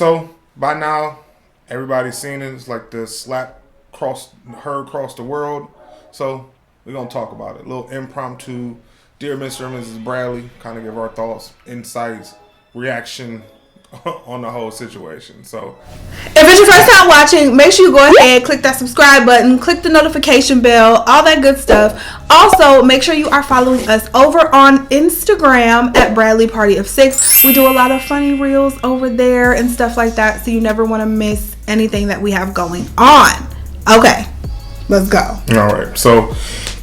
So by now, everybody's seen it. It's like the slap heard across the world. So we're gonna talk about it. A little impromptu. Dear Mr. and Mrs. Bradley, kind of give our thoughts, insights, reaction on the whole situation. So if it's your first time watching, make sure you go ahead, click that subscribe button, click the notification bell, all that good stuff. Also, make sure you are following us over on Instagram at Bradley Party of 6. We do a lot of funny reels over there and stuff like that, so you never want to miss anything that we have going on. Okay, let's go. All right. So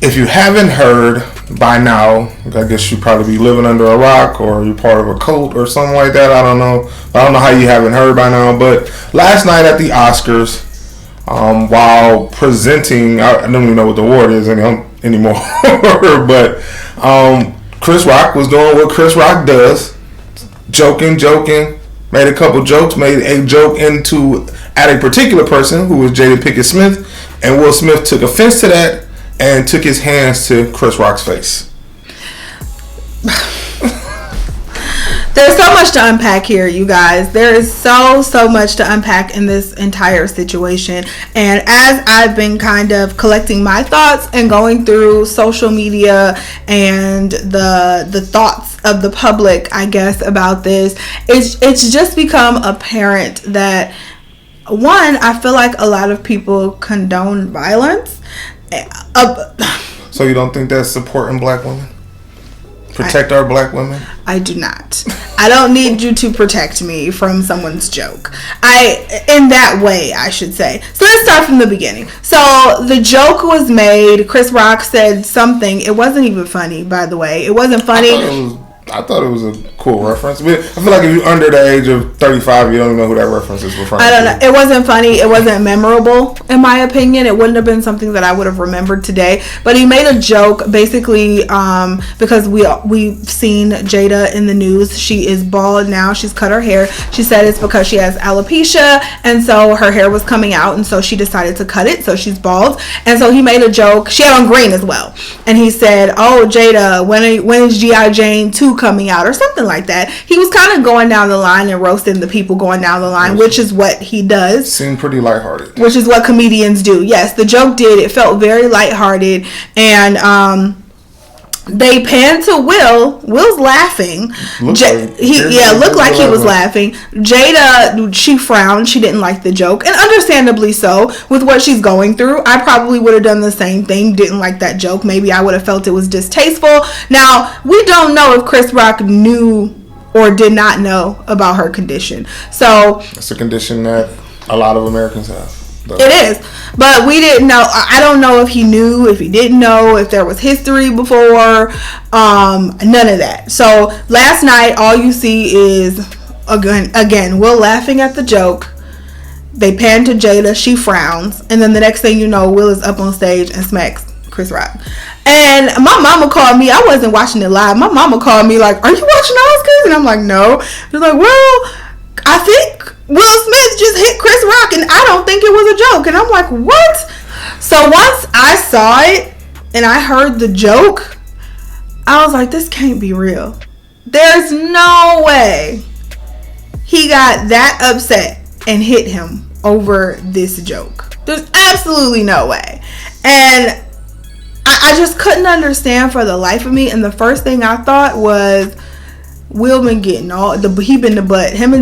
if you haven't heard by now, I guess you probably be living under a rock or you're part of a cult or something like that. I don't know. I don't know how you haven't heard by now. But last night at the Oscars, while presenting, I don't even know what the award is anymore. But Chris Rock was doing what Chris Rock does. Joking. Made a couple jokes. Made a joke at a particular person who was Jada Pinkett Smith. And Will Smith took offense to that and took his hands to Chris Rock's face. There's so much to unpack here, you guys. There is so much to unpack in this entire situation. And as I've been kind of collecting my thoughts and going through social media and the thoughts of the public, I guess, about this, it's just become apparent that, one, I feel like a lot of people condone violence. So you don't think that's supporting black women? Protect our black women? I do not. I don't need you to protect me from someone's joke. In that way, I should say. So let's start from the beginning. So the joke was made. Chris Rock said something. It wasn't even funny, by the way. It wasn't funny. I thought it was a cool reference. I feel like if you're under the age of 35, you don't even know who that reference is referring to. I don't know. It wasn't funny. It wasn't memorable, in my opinion. It wouldn't have been something that I would have remembered today. But he made a joke, basically, because we've seen Jada in the news. She is bald now. She's cut her hair. She said it's because she has alopecia, and so her hair was coming out, and so she decided to cut it, so she's bald. And so he made a joke. She had on green as well. And he said, "Oh, Jada, when is G.I. Jane 2 coming out?" or something like that. He was kind of going down the line and roasting the people going down the line, which is what he does. Seemed pretty lighthearted. Which is what comedians do. Yes, the joke did. It felt very lighthearted. And they panned to Will. Will's laughing. Looked like he was laughing. Jada, she frowned. She didn't like the joke. And understandably so, with what she's going through. I probably would have done the same thing. Didn't like that joke. Maybe I would have felt it was distasteful. Now, we don't know if Chris Rock knew or did not know about her condition. So it's a condition that a lot of Americans have. It is, but we didn't know. I don't know if he knew, if he didn't know, if there was history before, none of that. So last night, all you see is, again, Will laughing at the joke. They pan to Jada, she frowns, and then the next thing you know, Will is up on stage and smacks Chris Rock. And my mama called me. I wasn't watching it live. My mama called me like, "Are you watching Oscars?" And I'm like, "No." She's like, "Well, I think Will Smith just hit Chris Rock, and I don't think it was a joke." And I'm like, "What?" So once I saw it and I heard the joke, I was like, this can't be real. There's no way he got that upset and hit him over this joke. There's absolutely no way. And I just couldn't understand for the life of me. And the first thing I thought was, Will been getting him and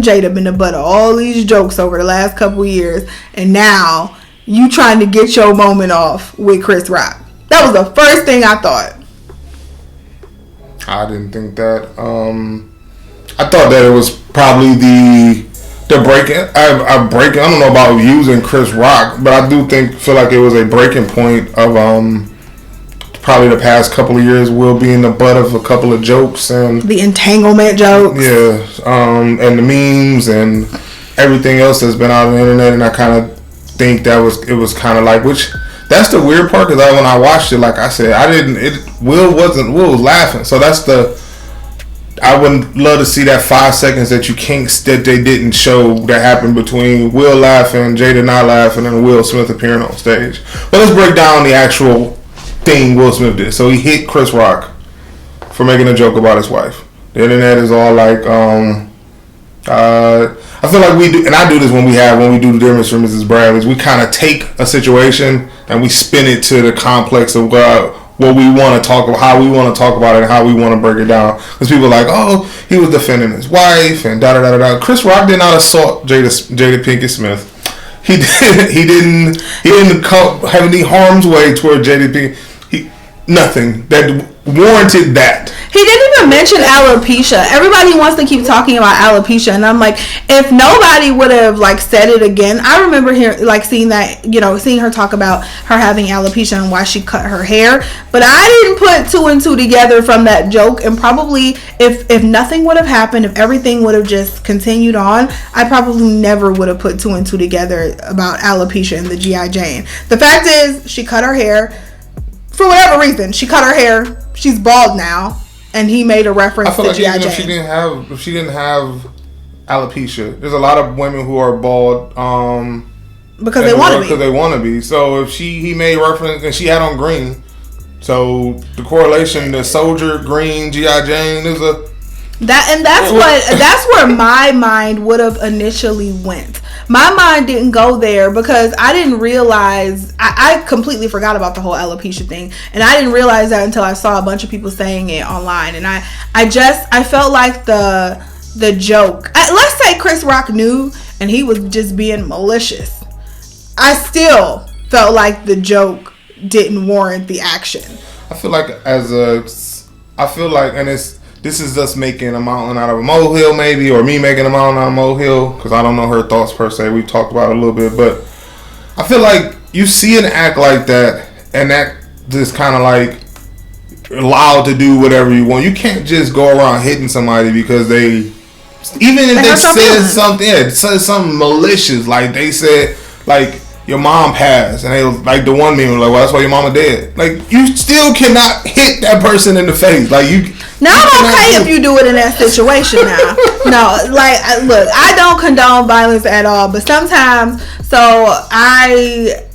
Jada been the butt of all these jokes over the last couple years, and now you trying to get your moment off with Chris Rock. That was the first thing I thought. I didn't think that. I thought that it was probably the breaking. I don't know about using Chris Rock, but I do feel like it was a breaking point of probably the past couple of years, Will being the butt of a couple of jokes and the entanglement jokes. Yeah, and the memes and everything else that's been out on the internet. And I kind of think it was kind of like, which that's the weird part, because when I watched it, like I said, Will was laughing. So I would love to see that 5 seconds that they didn't show that happened between Will laughing, Jada not laughing, and Will Smith appearing on stage. But let's break down the actual thing Will Smith did. So he hit Chris Rock for making a joke about his wife. The internet is all like, I feel like we do, and I do this when we do the Difference from Mrs. Bradley's. We kind of take a situation and we spin it to the complex of what we want to talk about, how we want to talk about it, and how we want to break it down. Because people are like, oh, he was defending his wife and da da da da. Chris Rock did not assault Jada Pinkett Smith. He didn't have any harm's way toward Jada Pinkett. Nothing that warranted that. He didn't even mention alopecia. Everybody wants to keep talking about alopecia, and I'm like, if nobody would have like said it again. I remember seeing that, seeing her talk about her having alopecia and why she cut her hair, but I didn't put two and two together from that joke. And probably if nothing would have happened, if everything would have just continued on, I probably never would have put two and two together about alopecia and the G.I. Jane. The fact is, she cut her hair. For whatever reason, she cut her hair. She's bald now, and he made a reference to G.I. Jane. If she didn't have alopecia, there's a lot of women who are bald because they want to be. So if he made reference, and she had on green, so the correlation, the soldier green G.I. Jane is that's where my mind would have initially went. My mind didn't go there because I didn't realize, I completely forgot about the whole alopecia thing, and I didn't realize that until I saw a bunch of people saying it online. And I felt like the joke, let's say Chris Rock knew and he was just being malicious, I still felt like the joke didn't warrant the action. I feel like this is us making a mountain out of a molehill, maybe, or me making a mountain out of a molehill, because I don't know her thoughts per se. We've talked about it a little bit, but I feel like you see an act like that, and that just kind of like allowed to do whatever you want. You can't just go around hitting somebody because even if they said something malicious, like they said, like, your mom passed, and they was like, the one meme was like, well, that's why your mama dead. Like, you still cannot hit that person in the face. Like, you. Now, I'm okay if you do it in that situation now. No, like, look, I don't condone violence at all, but sometimes, so I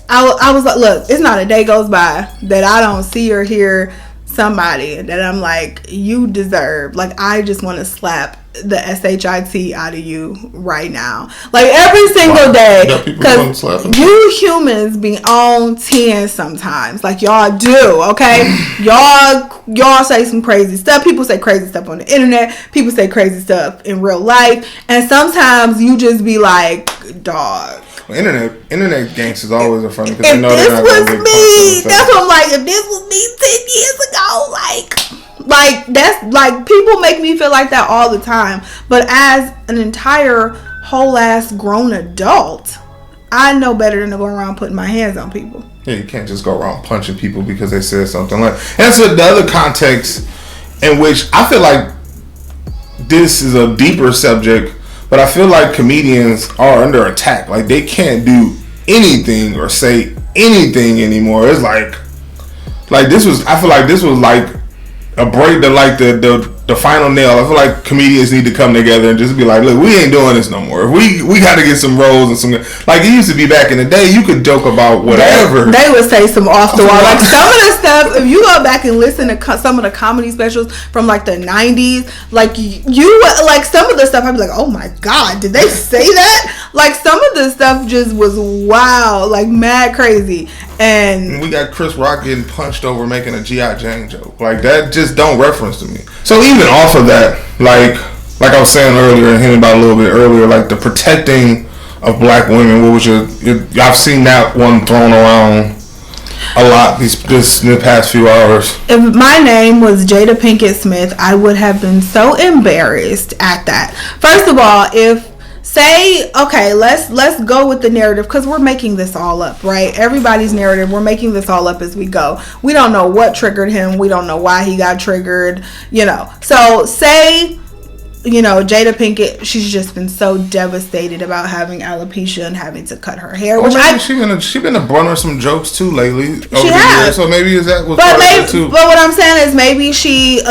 was like, look, it's not a day goes by that I don't see or hear somebody that I'm like, you deserve, like, I just want to slap the shit out of you right now, like every single day, because you humans be on 10 sometimes, like y'all do, okay? y'all say some crazy stuff. People say crazy stuff on the internet, people say crazy stuff in real life, and sometimes you just be like, dog. Well, internet gangsters always are funny, because if this was me, that's what I'm like, if this was me 10 years ago, like that's like, people make me feel like that all the time. But as an entire whole ass grown adult, I know better than to go around putting my hands on people. Yeah, you can't just go around punching people because they said something like. And that's the other context in which I feel like this is a deeper subject, but I feel like comedians are under attack. Like, they can't do anything or say anything anymore. It's like this was. I feel like this was like a break, the final nail. I feel like comedians need to come together and just be like, look, we ain't doing this no more. We got to get some roles and some, like it used to be back in the day. You could joke about whatever. They would say some off the wall, like some of the stuff. If you go back and listen to some of the comedy specials from like the 90s, like you like some of the stuff, I'd be like, oh my god, did they say that? Like some of the stuff just was wild, like mad crazy. And we got Chris Rock getting punched over making a G.I. Jane joke. Like, that just don't reference to me. So even off of that, like I was saying earlier and hinting about a little bit earlier, like the protecting of black women, what was I've seen that one thrown around a lot this in the past few hours. If my name was Jada Pinkett Smith, I would have been so embarrassed at that. First of all, let's go with the narrative, because we're making this all up, right? Everybody's narrative, we're making this all up as we go. We don't know what triggered him. We don't know why he got triggered, So say, Jada Pinkett, she's just been so devastated about having alopecia and having to cut her hair. She been a brunt of some jokes too lately. She has. So maybe that was too. But what I'm saying is maybe she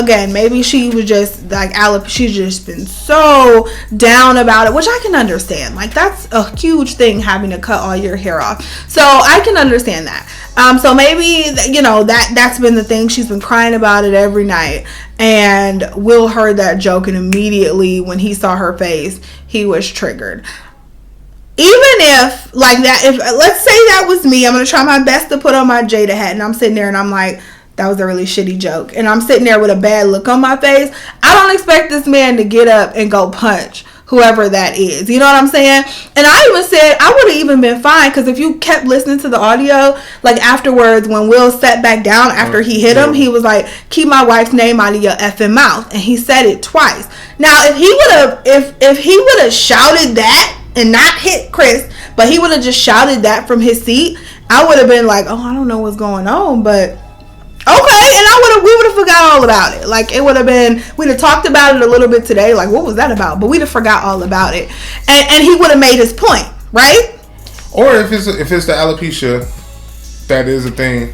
was just like she's just been so down about it, which I can understand. Like, that's a huge thing, having to cut all your hair off. So I can understand that. So maybe, that's been the thing. She's been crying about it every night. And Will heard that joke, and immediately when he saw her face, he was triggered. Even if, like that, if let's say that was me, I'm going to try my best to put on my Jada hat, and I'm sitting there and I'm like, that was a really shitty joke. And I'm sitting there with a bad look on my face. I don't expect this man to get up and go punch whoever that is. You know what I'm saying? And I even said I would have even been fine, because if you kept listening to the audio, like afterwards when Will sat back down after he hit him, he was like, keep my wife's name out of your effing mouth. And he said it twice. Now, if he would have shouted that and not hit Chris, but he would have just shouted that from his seat, I would have been like, oh, I don't know what's going on, but okay, and we would have forgot all about it. Like, it would have been, we'd have talked about it a little bit today, like, what was that about? But we'd have forgot all about it. And he would have made his point, right? Or if it's the alopecia, that is a thing,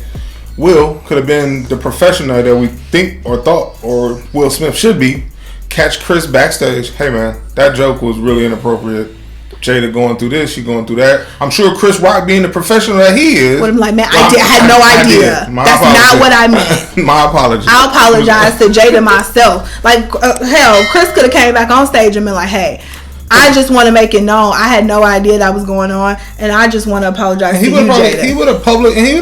Will could have been the professional that we think or thought, or Will Smith should be, catch Chris backstage. Hey, man, that joke was really inappropriate. Jada going through this, she going through that. I'm sure Chris Rock, being the professional that he is, would have been like, man, I had no idea. That's not what I meant. My apologies. I'll apologize to Jada myself. Like, hell, Chris could have came back on stage and been like, hey, I just want to make it known I had no idea that was going on, and I just want to apologize to you, Jada. He would have public. His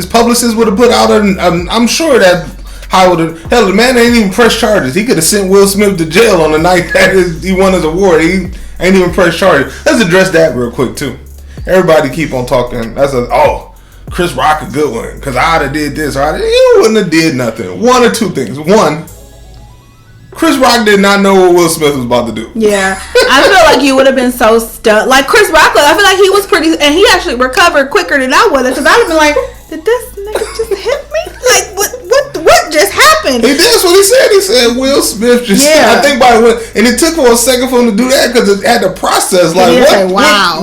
publicist would have put out I'm sure that. Hell, the man ain't even pressed charges. He could have sent Will Smith to jail on the night that he won his award. He ain't even pressed charges. Let's address that real quick too. Everybody keep on talking. Chris Rock a good one, because I'd have did this. You wouldn't have did nothing. One or two things. One, Chris Rock did not know what Will Smith was about to do. Yeah, I feel like you would have been so stunned. Like Chris Rock, I feel like he was pretty, and he actually recovered quicker than I would have, because I'd have been like, did this nigga just hit me? Like, what just happened? He did. That's what he said. He said Will Smith just. Yeah. I think and it took for a second for him to do that, because it had to process. Like, what? Say, wow.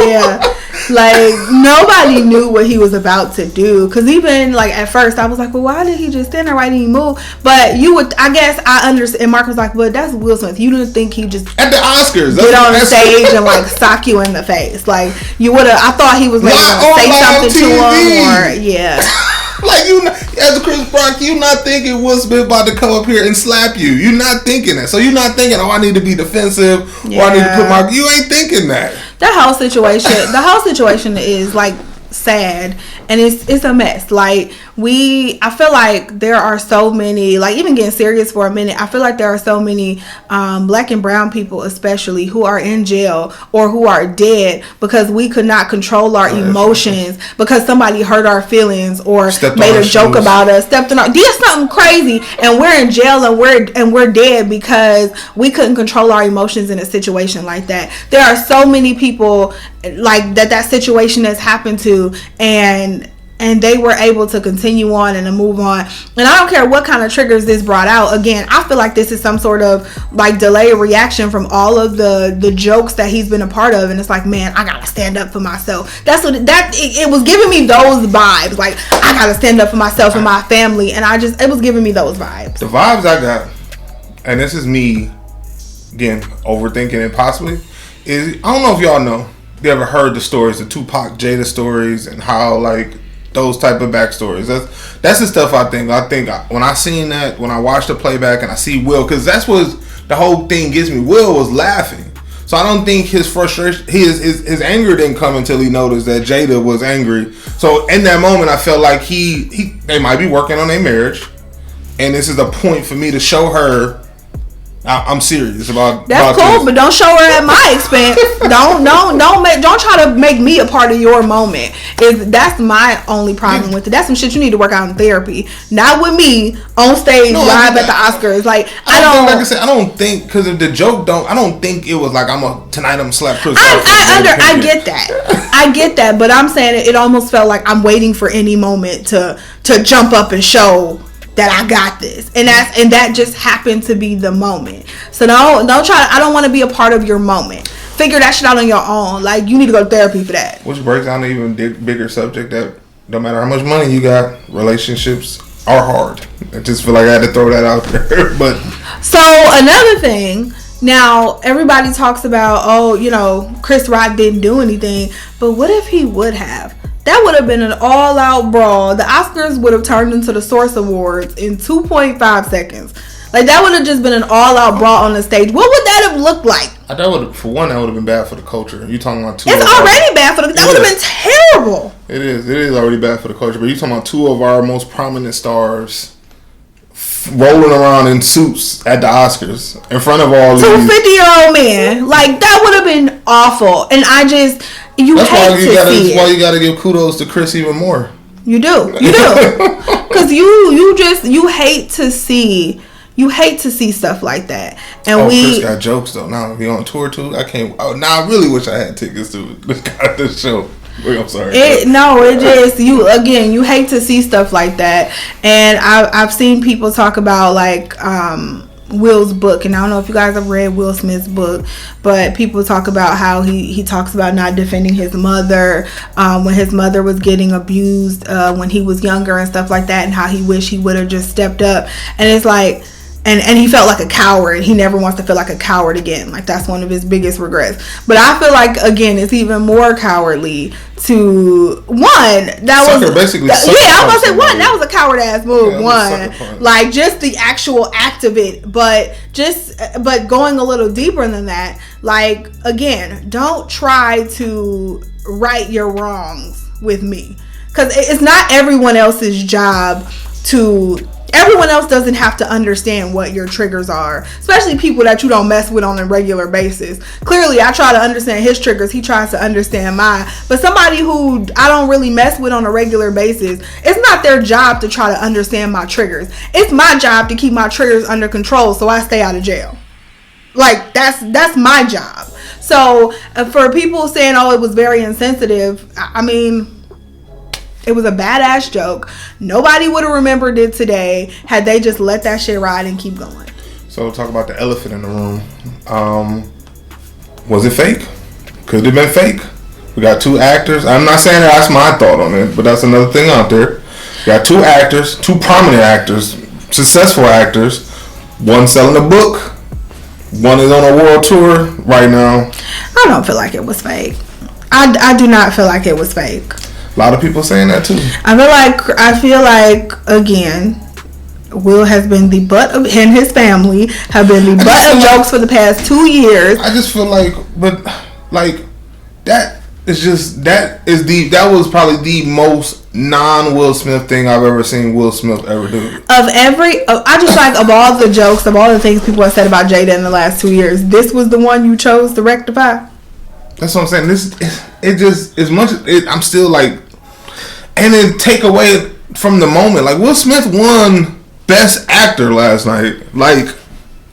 Yeah. Like, nobody knew what he was about to do. Because even, like, at first, I was like, well, why did he just stand there? Why didn't he move? But I guess I understand. And Mark was like, well, that's Will Smith. You didn't think he just at the Oscars get on the stage and, like, sock you in the face. Like, you would have, I thought he was maybe going to say something to him. Or, yeah. Like, as a Chris Rock, you not thinking Will Smith about to come up here and slap you. You're not thinking that. So you're not thinking, I need to be defensive, or I need to put you ain't thinking that. The whole situation is, like, sad, and it's a mess. Like, I feel like there are so many, like, even getting serious for a minute, I feel like there are so many black and brown people especially who are in jail or who are dead because we could not control our emotions, because somebody hurt our feelings or made a joke about us, did something crazy, and we're in jail and we're dead because we couldn't control our emotions in a situation like that. There are so many people like that situation has happened to, and they were able to continue on and to move on. And I don't care what kind of triggers this brought out. Again, I feel like this is some sort of like delayed reaction from all of the jokes that he's been a part of. And it's like, man, I gotta stand up for myself. That's what it was giving me, those vibes. Like, I gotta stand up for myself and my family. And it was giving me those vibes. The vibes I got, and this is me, again, overthinking it possibly, is, I don't know if y'all know, you ever heard the stories, the Tupac Jada stories, and how, like, those type of backstories. That's the stuff I think when I seen that, when I watched the playback and I see Will, because that's what the whole thing gets me. Will was laughing, so I don't think his frustration, his anger didn't come until he noticed that Jada was angry. So in that moment, I felt like they might be working on their marriage, and this is a point for me to show her I'm serious about. That's about cool, but don't show her at my expense. don't try to make me a part of your moment. That's my only problem with it. That's some shit you need to work out in therapy, not with me on stage live at the Oscars. Like, I don't. Like I said, I don't think, because of the joke. I don't think it was like tonight I'm slap Chris. I get that, but I'm saying it almost felt like I'm waiting for any moment to jump up and show that I got this, and that just happened to be the moment. So don't try. I don't want to be a part of your moment. Figure that shit out on your own. Like, you need to go to therapy for that. Which breaks down to even bigger subject that no matter how much money you got, relationships are hard. I just feel like I had to throw that out there. But so another thing Now, everybody talks about, oh, you know, Chris Rock didn't do anything. But what if he would have? That would have been an all-out brawl. The Oscars would have turned into the Source Awards in 2.5 seconds. Like, that would have just been an all-out brawl on the stage. What would that have looked like? I thought, for one, that would have been bad for the culture. You talking about two? It's already bad for the. That would have been terrible. It is. It is already bad for the culture. But you talking about two of our most prominent stars rolling around in suits at the Oscars in front of all these 50-year-old men. Like, that would have been awful. And I just, that's hate to see it. That's why you got to give kudos to Chris even more. You do. Because you hate to see. You hate to see stuff like that. And Chris got jokes though. Now he on tour too. I can't. Now I really wish I had tickets to this show. Wait, I'm sorry. You hate to see stuff like that. And I've seen people talk about like Will's book, and I don't know if you guys have read Will Smith's book, but people talk about how he talks about not defending his mother when his mother was getting abused when he was younger and stuff like that, and how he wished he would have just stepped up. And it's like, and he felt like a coward. He never wants to feel like a coward again. Like, that's one of his biggest regrets. But I feel like, again, it's even more cowardly to that was a coward ass move. Like, just the actual act of it, but going a little deeper than that. Like, again, don't try to right your wrongs with me, because it's not everyone else's job to. Everyone else doesn't have to understand what your triggers are, especially people that you don't mess with on a regular basis. Clearly, I try to understand his triggers. He tries to understand mine. But somebody who I don't really mess with on a regular basis, it's not their job to try to understand my triggers. It's my job to keep my triggers under control so I stay out of jail. Like, that's my job. So, for people saying, oh, it was very insensitive, I mean, it was a badass joke. Nobody would have remembered it today had they just let that shit ride and keep going. So talk about the elephant in the room. Was it fake? Could it have been fake? We got two actors. I'm not saying that's my thought on it, but that's another thing out there. We got two actors, two prominent actors, successful actors. One selling a book. One is on a world tour right now. I don't feel like it was fake. I do not feel like it was fake. A lot of people saying that too. I feel like again, Will has been the butt of, and his family have been the butt of jokes for the past 2 years. I just feel like, that was probably the most non-Will Smith thing I've ever seen Will Smith ever do. Of all the jokes, of all the things people have said about Jada in the last 2 years, this was the one you chose to rectify. That's what I'm saying. I'm still like. And then take away from the moment. Like, Will Smith won Best Actor last night. Like,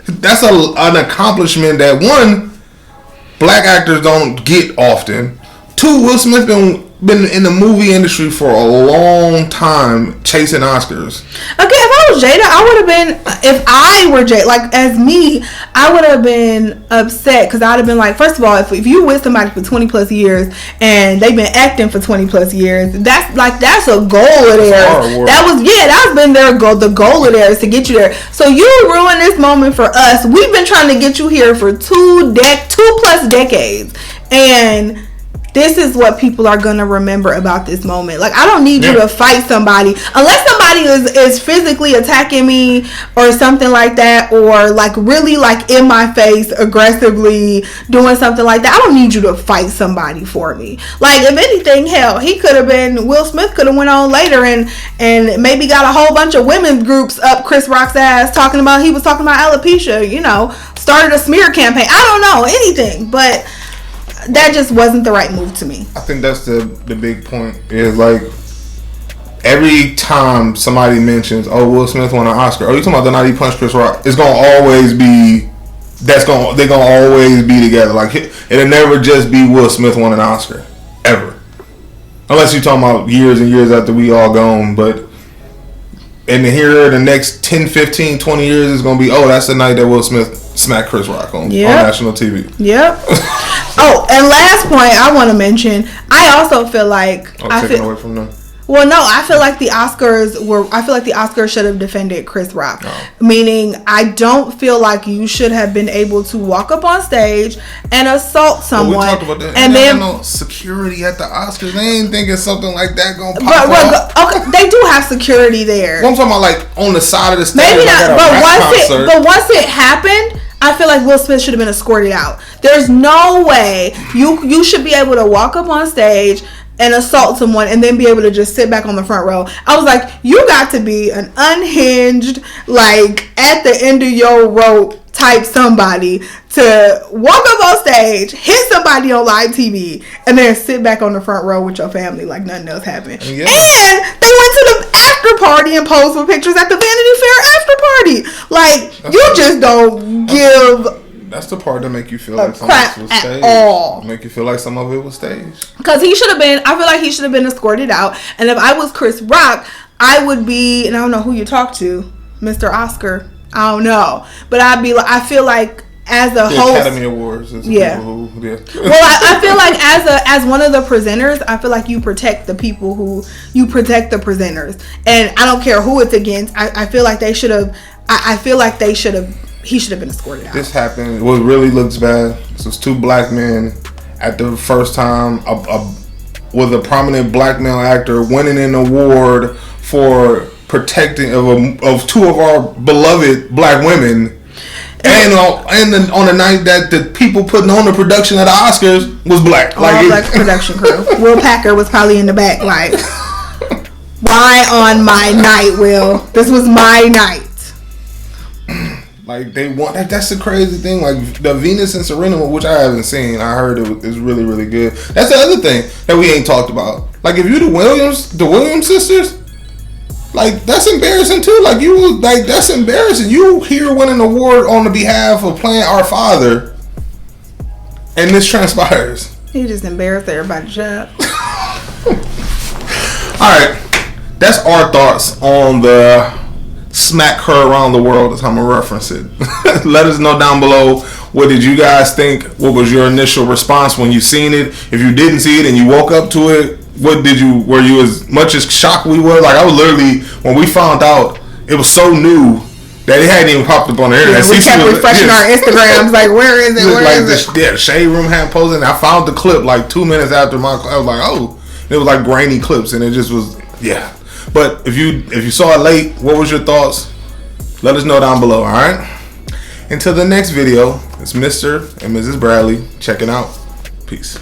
that's an accomplishment that, one, black actors don't get often. Two, Will Smith been in the movie industry for a long time chasing Oscars. Okay, if I was Jada, I would have been upset, because I'd have been like, first of all, if you with somebody for 20 plus years and they've been acting for 20 plus years, that's a goal of theirs. That's been their goal. The goal of theirs to get you there. So you ruined this moment for us. We've been trying to get you here for 2 plus decades, and this is what people are going to remember about this moment. Like, I don't need you to fight somebody. Unless somebody is physically attacking me or something like that, or like really like in my face aggressively doing something like that, I don't need you to fight somebody for me. Like, if anything, hell, Will Smith could have went on later and maybe got a whole bunch of women's groups up Chris Rock's ass he was talking about alopecia, started a smear campaign. I don't know, anything, but that just wasn't the right move to me. I think that's the big point. Is like, every time somebody mentions, oh, Will Smith won an Oscar, you talking about the night he punched Chris Rock, it's gonna always be they're gonna always be together. Like, it'll never just be Will Smith won an Oscar ever, unless you're talking about years and years after we all gone. But and here the next 10, 15, 20 years is gonna be, oh, that's the night that Will Smith smacked Chris Rock on national TV. Yep. Oh, and last point I want to mention, I also feel like taking away from them. Well, no, I feel like the Oscars should have defended Chris Rock. Oh. Meaning, I don't feel like you should have been able to walk up on stage and assault someone. We talked about that. And then no security at the Oscars. They ain't thinking something like that gonna pop off. Okay, they do have security there. Well, I'm talking about like on the side of the stage. Maybe like not, but once it happened, I feel like Will Smith should have been escorted out. There's no way you should be able to walk up on stage and assault someone and then be able to just sit back on the front row. I was like, you got to be an unhinged, like at the end of your rope type somebody to walk up on stage, hit somebody on live TV, and then sit back on the front row with your family like nothing else happened. Yeah. And they went to the after party and posed for pictures at the Vanity Fair after party. Like, you just don't give... That's the part that make you feel like some of it was staged. Make you feel like some of it was staged. Because I feel like he should have been escorted out. And if I was Chris Rock, I would be, and I don't know who you talk to, Mr. Oscar. I don't know. But I feel like as a host. Academy Awards. Yeah. Well, I feel like as one of the presenters, I feel like you protect the people you protect the presenters. And I don't care who it's against. I feel like they should have, he should have been escorted out. This happened. What really looks bad. This was two black men at the first time with a prominent black male actor winning an award for protecting of two of our beloved black women. And on the night that the people putting on the production of the Oscars was black. All black production crew. Will Packer was probably in the back like, why on my night, Will? This was my night. Like they want that's the crazy thing. Like the Venus and Serena, which I haven't seen, I heard it is really, really good. That's the other thing that we ain't talked about. Like if you the Williams sisters, like that's embarrassing too. Like that's embarrassing. You here winning an award on the behalf of playing our father, and this transpires. He just embarrassed everybody's job. All right, that's our thoughts on the smack her around the world, is how I'm gonna reference it. Let us know down below, what did you guys think? What was your initial response when you seen it? If you didn't see it and you woke up to it, were you as much as shocked we were? Like I was literally, when we found out, it was so new that it hadn't even popped up on the internet. Yeah, we kept refreshing our Instagrams, like where is it? Where is it? The Shade Room had posted, and I found the clip like 2 minutes after I was like, oh, it was like grainy clips, and it just was, yeah. But if you saw it late, what was your thoughts? Let us know down below, alright? Until the next video, it's Mr. and Mrs. Bradley checking out. Peace.